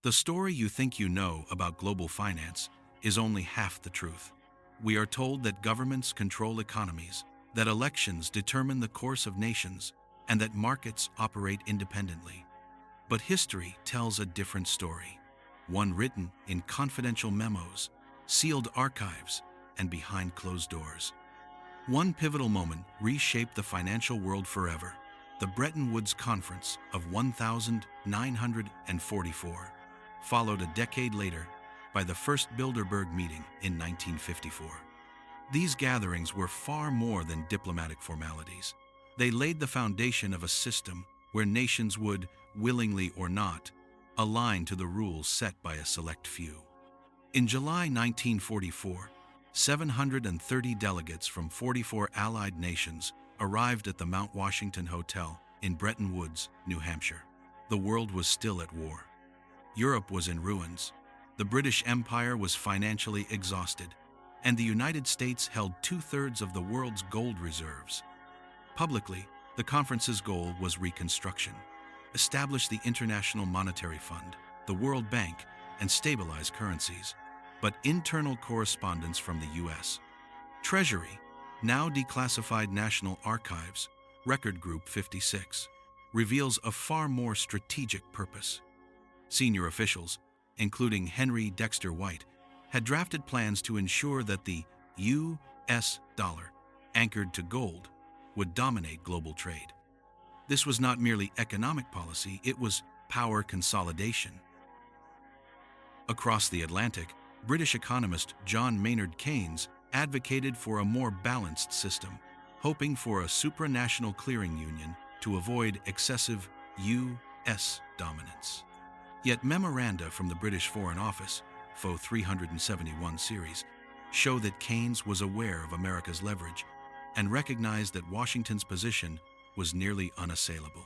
The story you think you know about global finance is only half the truth. We are told that governments control economies, that elections determine the course of nations, and that markets operate independently. But history tells a different story, one written in confidential memos, sealed archives, and behind closed doors. One pivotal moment reshaped the financial world forever: the Bretton Woods Conference of 1944, followed a decade later by the first Bilderberg meeting in 1954. These gatherings were far more than diplomatic formalities. They laid the foundation of a system where nations would, willingly or not, align to the rules set by a select few. In July 1944, 730 delegates from 44 Allied nations arrived at the Mount Washington Hotel in Bretton Woods, New Hampshire. The world was still at war. Europe was in ruins. The British Empire was financially exhausted, and the United States held two-thirds of the world's gold reserves. Publicly, the conference's goal was reconstruction: establish the International Monetary Fund, the World Bank, and stabilize currencies. But internal correspondence from the U.S. Treasury, now declassified National Archives, Record Group 56, reveals a far more strategic purpose. Senior officials, including Henry Dexter White, had drafted plans to ensure that the U.S. dollar, anchored to gold, would dominate global trade. This was not merely economic policy, it was power consolidation. Across the Atlantic, British economist John Maynard Keynes advocated for a more balanced system, hoping for a supranational clearing union to avoid excessive U.S. dominance. Yet memoranda from the British Foreign Office, FO 371 series, show that Keynes was aware of America's leverage and recognized that Washington's position was nearly unassailable.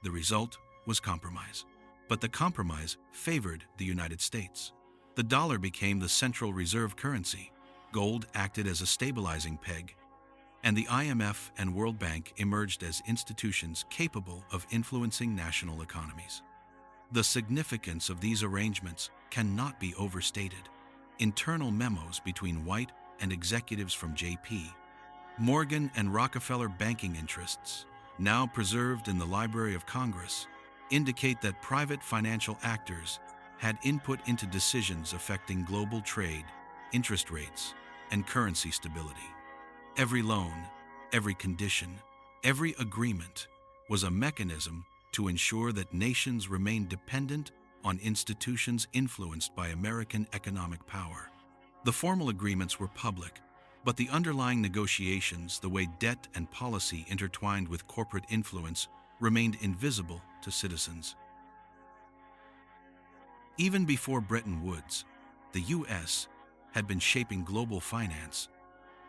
The result was compromise. But the compromise favored the United States. The dollar became the central reserve currency, gold acted as a stabilizing peg, and the IMF and World Bank emerged as institutions capable of influencing national economies. The significance of these arrangements cannot be overstated. Internal memos between White and executives from J.P. Morgan and Rockefeller banking interests, now preserved in the Library of Congress, indicate that private financial actors had input into decisions affecting global trade, interest rates, and currency stability. Every loan, every condition, every agreement was a mechanism to ensure that nations remained dependent on institutions influenced by American economic power. The formal agreements were public, but the underlying negotiations, the way debt and policy intertwined with corporate influence, remained invisible to citizens. Even before Bretton Woods, the U.S. had been shaping global finance.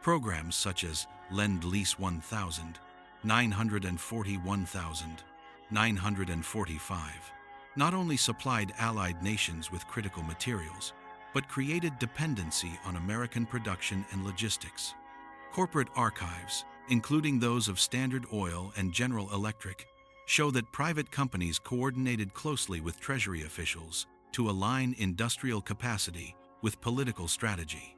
Programs such as Lend-Lease 1000, 941,000, 945 not only supplied Allied nations with critical materials, but created dependency on American production and logistics. Corporate archives, including those of Standard Oil and General Electric, show that private companies coordinated closely with Treasury officials to align industrial capacity with political strategy.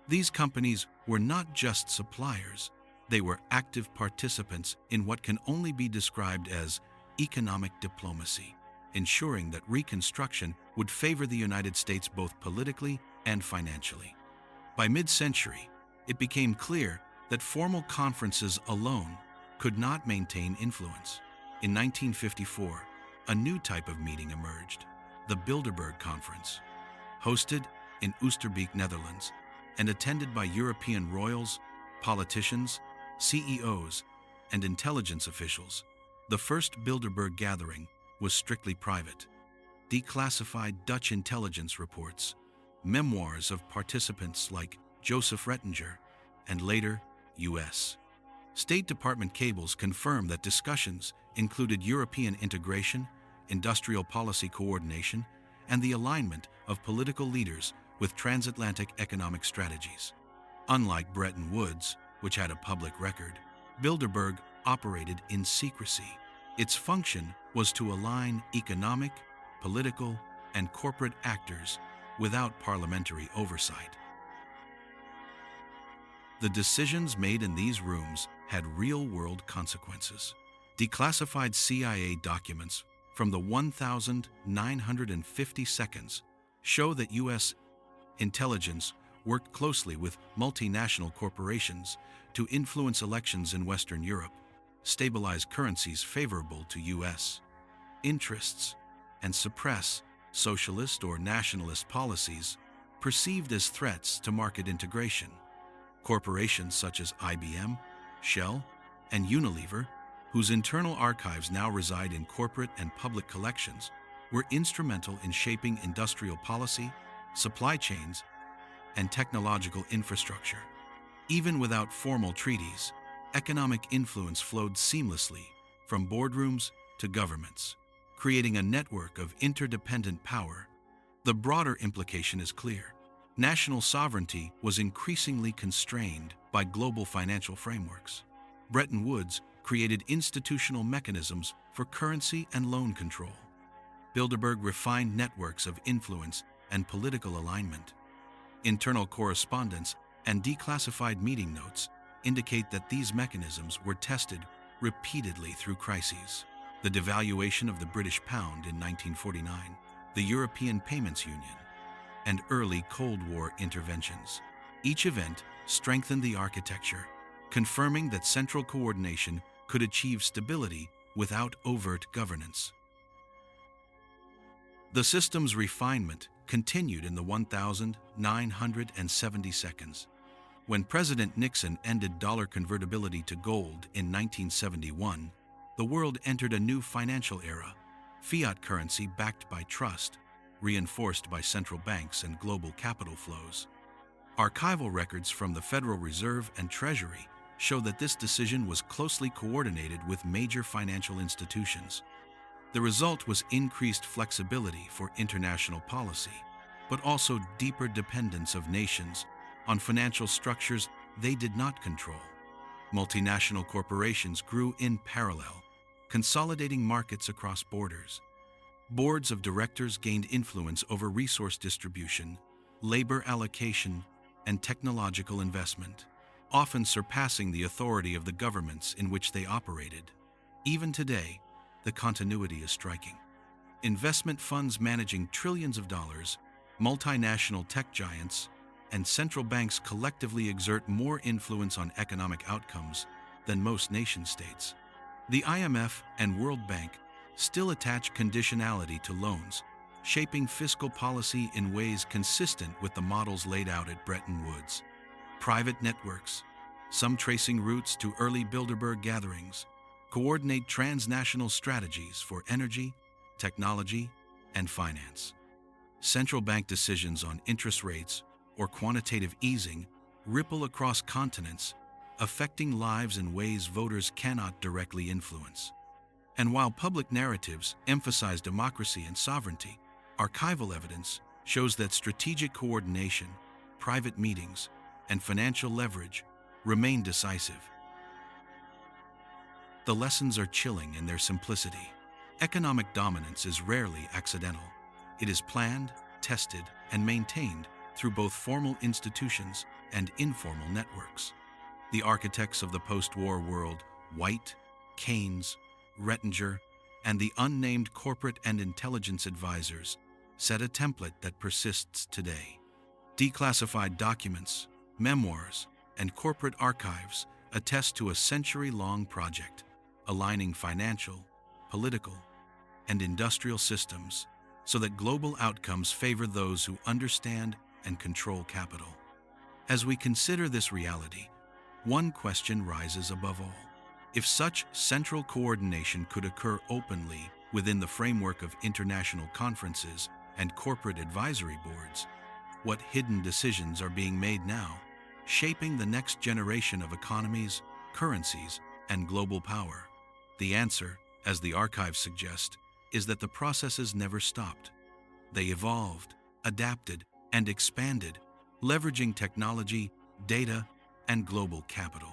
These companies were not just suppliers, they were active participants in what can only be described as economic diplomacy, ensuring that reconstruction would favor the United States both politically and financially. By mid-century, it became clear that formal conferences alone could not maintain influence. In 1954, a new type of meeting emerged, the Bilderberg Conference. Hosted in Oosterbeek, Netherlands, and attended by European royals, politicians, CEOs, and intelligence officials, the first Bilderberg gathering was strictly private. Declassified Dutch intelligence reports, memoirs of participants like Joseph Rettinger, and later U.S. State Department cables confirm that discussions included European integration, industrial policy coordination, and the alignment of political leaders with transatlantic economic strategies. Unlike Bretton Woods, which had a public record, Bilderberg operated in secrecy. Its function was to align economic, political, and corporate actors without parliamentary oversight. The decisions made in these rooms had real-world consequences. Declassified CIA documents from the 1,950 seconds show that U.S. intelligence worked closely with multinational corporations to influence elections in Western Europe, stabilize currencies favorable to U.S. interests, and suppress socialist or nationalist policies perceived as threats to market integration. Corporations such as IBM, Shell, and Unilever, whose internal archives now reside in corporate and public collections, were instrumental in shaping industrial policy, supply chains, and technological infrastructure. Even without formal treaties, economic influence flowed seamlessly from boardrooms to governments, creating a network of interdependent power. The broader implication is clear. National sovereignty was increasingly constrained by global financial frameworks. Bretton Woods created institutional mechanisms for currency and loan control. Bilderberg refined networks of influence and political alignment. Internal correspondence and declassified meeting notes indicate that these mechanisms were tested repeatedly through crises. The devaluation of the British pound in 1949, the European Payments Union, and early Cold War interventions. Each event strengthened the architecture, confirming that central coordination could achieve stability without overt governance. The system's refinement continued in the 1,970 seconds. When President Nixon ended dollar convertibility to gold in 1971, the world entered a new financial era, fiat currency backed by trust, reinforced by central banks and global capital flows. Archival records from the Federal Reserve and Treasury show that this decision was closely coordinated with major financial institutions. The result was increased flexibility for international policy, but also deeper dependence of nations on financial structures they did not control. Multinational corporations grew in parallel, consolidating markets across borders. Boards of directors gained influence over resource distribution, labor allocation, and technological investment, often surpassing the authority of the governments in which they operated. Even today, the continuity is striking. Investment funds managing trillions of dollars, multinational tech giants, and central banks collectively exert more influence on economic outcomes than most nation-states. The IMF and World Bank still attach conditionality to loans, shaping fiscal policy in ways consistent with the models laid out at Bretton Woods. Private networks, some tracing roots to early Bilderberg gatherings, coordinate transnational strategies for energy, technology, and finance. Central bank decisions on interest rates or quantitative easing ripple across continents, affecting lives in ways voters cannot directly influence. And while public narratives emphasize democracy and sovereignty, archival evidence shows that strategic coordination, private meetings, and financial leverage remain decisive. The lessons are chilling in their simplicity. Economic dominance is rarely accidental. It is planned, tested, and maintained through both formal institutions and informal networks. The architects of the post-war world, White, Keynes, Rettinger, and the unnamed corporate and intelligence advisors, set a template that persists today. Declassified documents, memoirs, and corporate archives attest to a century-long project, aligning financial, political, and industrial systems so that global outcomes favor those who understand and control capital. As we consider this reality, one question rises above all. If such central coordination could occur openly within the framework of international conferences and corporate advisory boards, what hidden decisions are being made now, shaping the next generation of economies, currencies, and global power? The answer, as the archives suggest, is that the processes never stopped. They evolved, adapted, and expanded, leveraging technology, data, and global capital.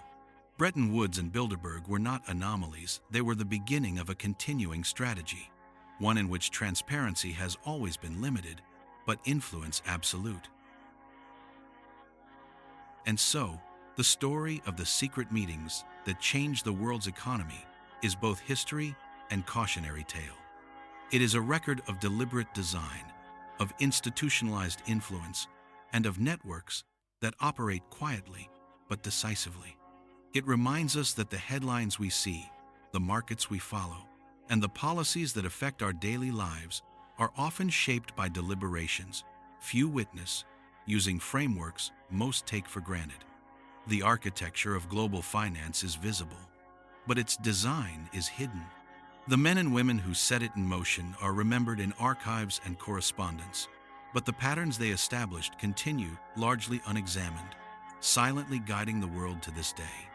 Bretton Woods and Bilderberg were not anomalies, they were the beginning of a continuing strategy. one in which transparency has always been limited, but influence absolute. And so, the story of the secret meetings that changed the world's economy is both history and cautionary tale. It is a record of deliberate design, of institutionalized influence, and of networks that operate quietly but decisively. It reminds us that the headlines we see, the markets we follow, and the policies that affect our daily lives are often shaped by deliberations few witness, using frameworks most take for granted. The architecture of global finance is visible, but its design is hidden. The men and women who set it in motion are remembered in archives and correspondence, but the patterns they established continue largely unexamined, silently guiding the world to this day.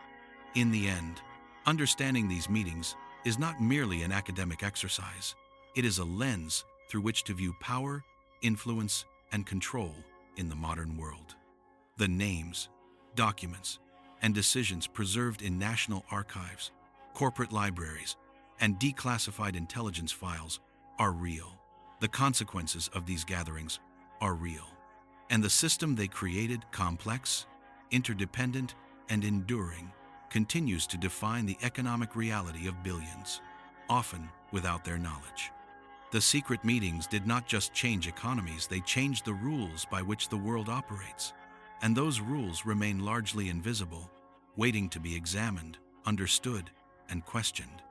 In the end, understanding these meetings is not merely an academic exercise. It is a lens through which to view power, influence, and control in the modern world. The names, documents, and decisions preserved in national archives, corporate libraries, and declassified intelligence files are real. The consequences of these gatherings are real. And the system they created, complex, interdependent, and enduring, continues to define the economic reality of billions, often without their knowledge. The secret meetings did not just change economies, they changed the rules by which the world operates. And those rules remain largely invisible, waiting to be examined, understood, and questioned.